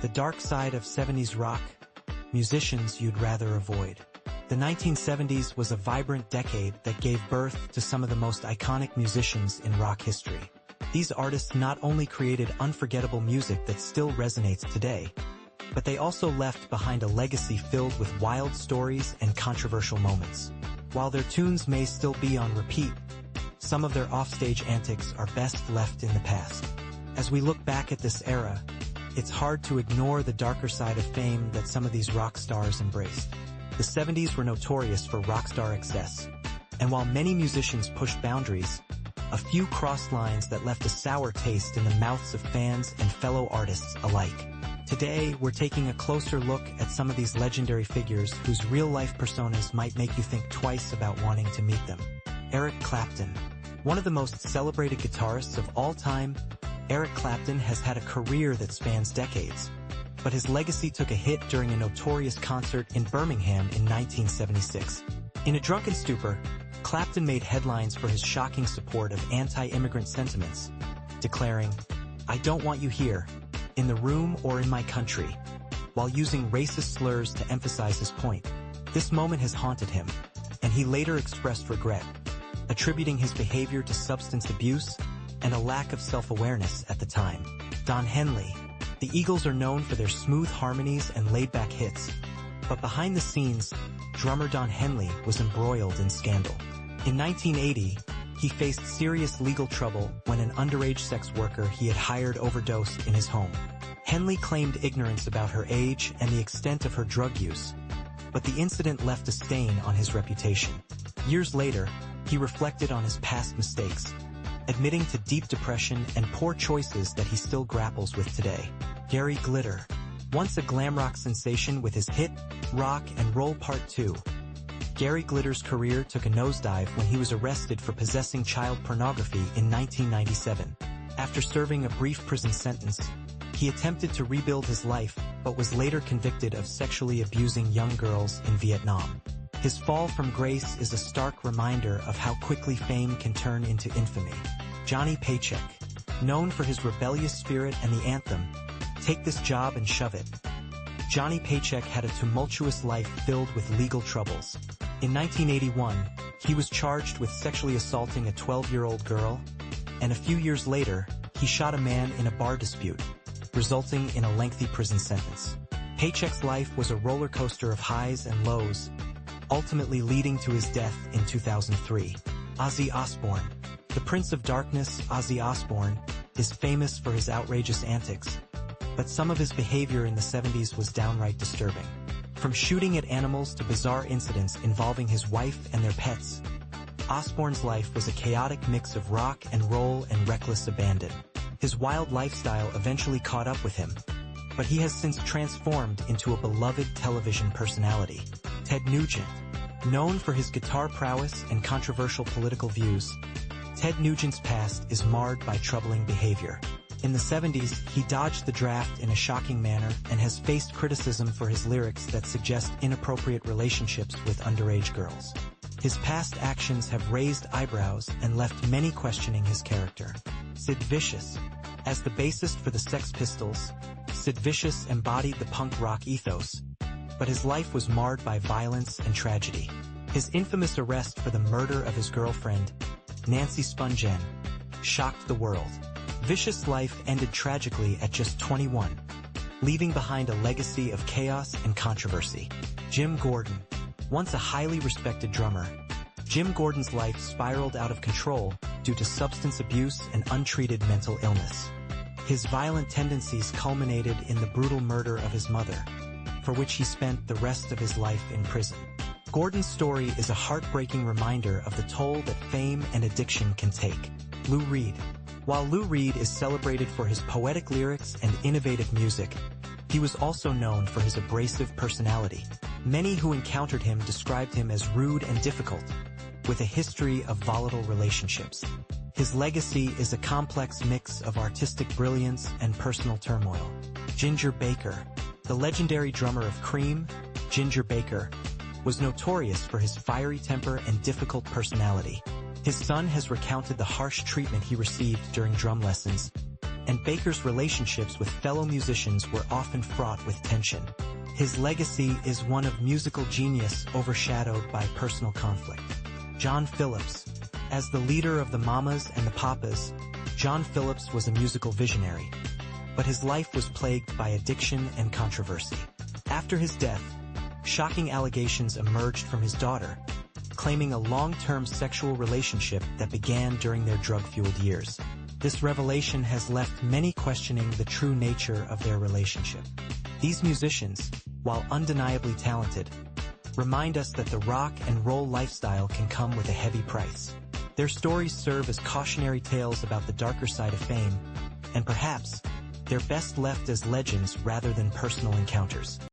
The dark side of 70s rock, musicians you'd rather avoid. The 1970s was a vibrant decade that gave birth to some of the most iconic musicians in rock history. These artists not only created unforgettable music that still resonates today, but they also left behind a legacy filled with wild stories and controversial moments. While their tunes may still be on repeat, some of their offstage antics are best left in the past. As we look back at this era, it's hard to ignore the darker side of fame that some of these rock stars embraced. The 70s were notorious for rock star excess, and while many musicians pushed boundaries, a few crossed lines that left a sour taste in the mouths of fans and fellow artists alike. Today, we're taking a closer look at some of these legendary figures whose real-life personas might make you think twice about wanting to meet them. Eric Clapton. One of the most celebrated guitarists of all time, Eric Clapton has had a career that spans decades, but his legacy took a hit during a notorious concert in Birmingham in 1976. In a drunken stupor, Clapton made headlines for his shocking support of anti-immigrant sentiments, declaring, "I don't want you here, in the room or in my country," while using racist slurs to emphasize his point. This moment has haunted him, and he later expressed regret, attributing his behavior to substance abuse and a lack of self-awareness at the time. Don Henley. The Eagles are known for their smooth harmonies and laid-back hits, but behind the scenes, drummer Don Henley was embroiled in scandal. In 1980, he faced serious legal trouble when an underage sex worker he had hired overdosed in his home. Henley claimed ignorance about her age and the extent of her drug use, but the incident left a stain on his reputation. Years later, he reflected on his past mistakes, admitting to deep depression and poor choices that he still grapples with today. Gary Glitter. Once a glam rock sensation with his hit, Rock and Roll Part 2, Gary Glitter's career took a nosedive when he was arrested for possessing child pornography in 1997. After serving a brief prison sentence, he attempted to rebuild his life but was later convicted of sexually abusing young girls in Vietnam. His fall from grace is a stark reminder of how quickly fame can turn into infamy. Johnny Paycheck. Known for his rebellious spirit and the anthem, "Take this job and shove it," Johnny Paycheck had a tumultuous life filled with legal troubles. In 1981, he was charged with sexually assaulting a 12-year-old girl, and a few years later, he shot a man in a bar dispute, resulting in a lengthy prison sentence. Paycheck's life was a roller coaster of highs and lows, ultimately leading to his death in 2003. Ozzy Osbourne. The Prince of Darkness, Ozzy Osbourne, is famous for his outrageous antics, but some of his behavior in the 70s was downright disturbing. From shooting at animals to bizarre incidents involving his wife and their pets, Osbourne's life was a chaotic mix of rock and roll and reckless abandon. His wild lifestyle eventually caught up with him, but he has since transformed into a beloved television personality. Ted Nugent. Known for his guitar prowess and controversial political views, Ted Nugent's past is marred by troubling behavior. In the 70s, he dodged the draft in a shocking manner and has faced criticism for his lyrics that suggest inappropriate relationships with underage girls. His past actions have raised eyebrows and left many questioning his character. Sid Vicious. As the bassist for the Sex Pistols, Sid Vicious embodied the punk rock ethos, but his life was marred by violence and tragedy. His infamous arrest for the murder of his girlfriend, Nancy Spungen, shocked the world. Vicious' life ended tragically at just 21, leaving behind a legacy of chaos and controversy. Jim Gordon. Once a highly respected drummer, Jim Gordon's life spiraled out of control due to substance abuse and untreated mental illness. His violent tendencies culminated in the brutal murder of his mother, for which he spent the rest of his life in prison. Gordon's story is a heartbreaking reminder of the toll that fame and addiction can take. Lou Reed. While Lou Reed is celebrated for his poetic lyrics and innovative music, he was also known for his abrasive personality. Many who encountered him described him as rude and difficult, with a history of volatile relationships. His legacy is a complex mix of artistic brilliance and personal turmoil. Ginger Baker. The legendary drummer of Cream, Ginger Baker, was notorious for his fiery temper and difficult personality. His son has recounted the harsh treatment he received during drum lessons, and Baker's relationships with fellow musicians were often fraught with tension. His legacy is one of musical genius overshadowed by personal conflict. John Phillips. As the leader of the Mamas and the Papas, John Phillips was a musical visionary. But his life was plagued by addiction and controversy. After his death, shocking allegations emerged from his daughter, claiming a long-term sexual relationship that began during their drug-fueled years. This revelation has left many questioning the true nature of their relationship. These musicians, while undeniably talented, remind us that the rock and roll lifestyle can come with a heavy price. Their stories serve as cautionary tales about the darker side of fame, and perhaps, they're best left as legends rather than personal encounters.